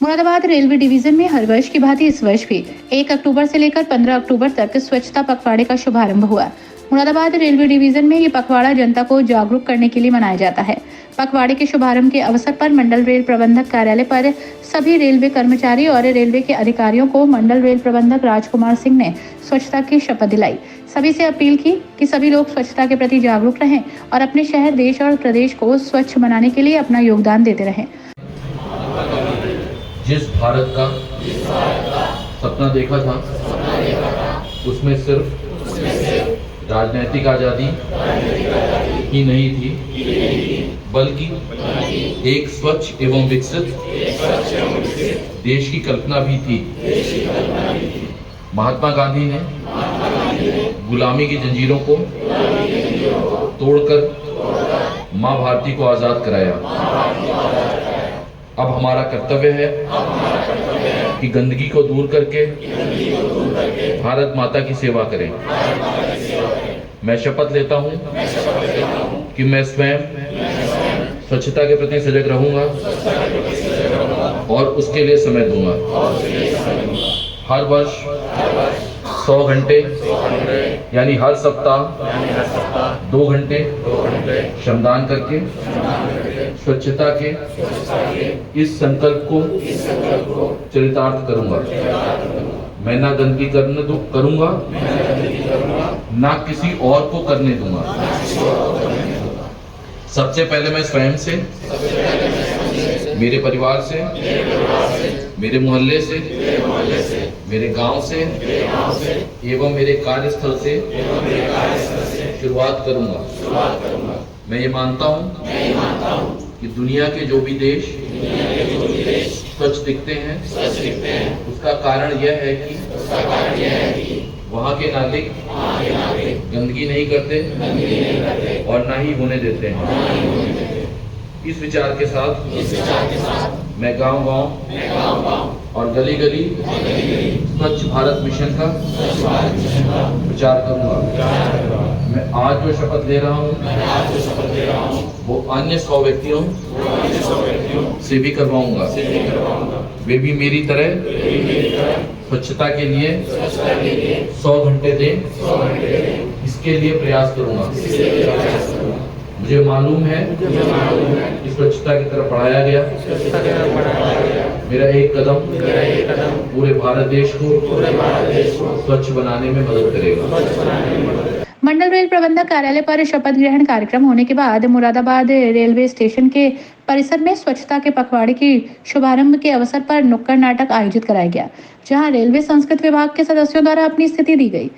Moradabad railway division में हर वर्ष की भांति इस वर्ष भी 1 अक्टूबर से लेकर 15 अक्टूबर तक स्वच्छता पखवाड़े का शुभारंभ हुआ। मुरादाबाद रेलवे डिवीजन में ये पखवाड़ा जनता को जागरूक करने के लिए मनाया जाता है। पखवाड़े के शुभारंभ के अवसर पर मंडल रेल प्रबंधक कार्यालय पर सभी रेलवे कर्मचारी और रेलवे के अधिकारियों को मंडल रेल प्रबंधक राजकुमार सिंह ने स्वच्छता की शपथ दिलाई। सभी से अपील की कि सभी लोग स्वच्छता के प्रति जागरूक रहें और अपने शहर, देश और प्रदेश को स्वच्छ बनाने के लिए अपना योगदान देते रहें। जिस भारत का सपना देखा था उसमें सिर्फ राजनीतिक आज़ादी ही नहीं थी, बल्कि एक स्वच्छ एवं विकसित देश की कल्पना भी थी। महात्मा गांधी ने गुलामी की जंजीरों को तोड़कर माँ भारती को आज़ाद कराया। अब हमारा कर्तव्य है कि गंदगी को दूर करके भारत माता की सेवा करें। मैं शपथ लेता हूं कि मैं स्वयं स्वच्छता के प्रति सजग रहूंगा और उसके लिए समय दूंगा। हर वर्ष 100 घंटे यानी हर सप्ताह 2 घंटे श्रमदान करके स्वच्छता के इस संकल्प को चरितार्थ करूंगा। मैं ना गंदगी करूंगा, ना किसी और को करने दूंगा। सबसे पहले मैं स्वयं से, मेरे परिवार से, मेरे मोहल्ले से, मेरे गांव से एवं मेरे कार्यस्थल से शुरुआत करूंगा। मैं ये मानता हूं कि दुनिया के जो भी देश स्वच्छ दिखते हैं उसका कारण यह है कि वहाँ के नागरिक गंदगी नहीं करते और ना ही होने देते हैं। इस विचार के साथ मैं गांव-गांव और गली-गली स्वच्छ भारत मिशन का प्रचार करूंगा। मैं आज जो शपथ ले रहा हूं वो अन्य 100 व्यक्तियों से भी करवाऊंगा। वे भी मेरी तरह स्वच्छता के लिए 100 घंटे दें, इसके लिए प्रयास करूंगा। मुझे मालूम है कि स्वच्छता की तरफ बढ़ाया गया मेरा एक कदम पूरे भारत देश को स्वच्छ बनाने में मदद करेगा। मंडल रेल प्रबंधक कार्यालय पर शपथ ग्रहण कार्यक्रम होने के बाद मुरादाबाद रेलवे स्टेशन के परिसर में स्वच्छता के पखवाड़े की शुभारंभ के अवसर पर नुक्कड़ नाटक आयोजित कराया गया, जहां रेलवे संस्कृत विभाग के सदस्यों द्वारा अपनी स्थिति दी गई,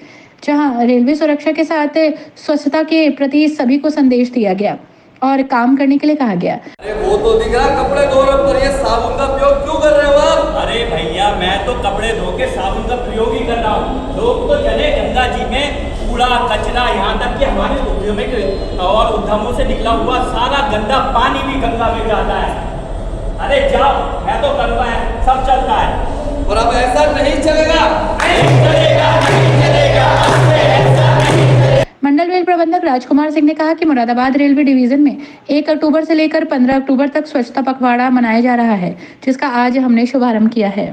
जहां रेलवे सुरक्षा के साथ स्वच्छता के प्रति सभी को संदेश दिया गया और काम करने के लिए कहा गया। अरे वो तो दिख रहा कपड़े धोने पर ये साबुन का प्रयोग क्यों कर रहे हो आप? अरे भैया मैं तो कपड़े धो के साबुन का प्रयोग ही कर रहा हूँ। लोग तो चले गंगा जी में कूड़ा कचरा, यहाँ तक कि हमारे उद्योग में और उद्यमों से निकला हुआ सारा गंदा पानी भी गंगा में जाता है। अरे जाओ, मैं तो करूँगा, सब चलता है। और अब ऐसा नहीं चलेगा, नहीं चलेगा, नहीं चलेगा। मंडल रेल प्रबंधक राजकुमार सिंह ने कहा कि मुरादाबाद रेलवे डिवीजन में 1 अक्टूबर से लेकर 15 अक्टूबर तक स्वच्छता पखवाड़ा मनाया जा रहा है, जिसका आज हमने शुभारंभ किया है।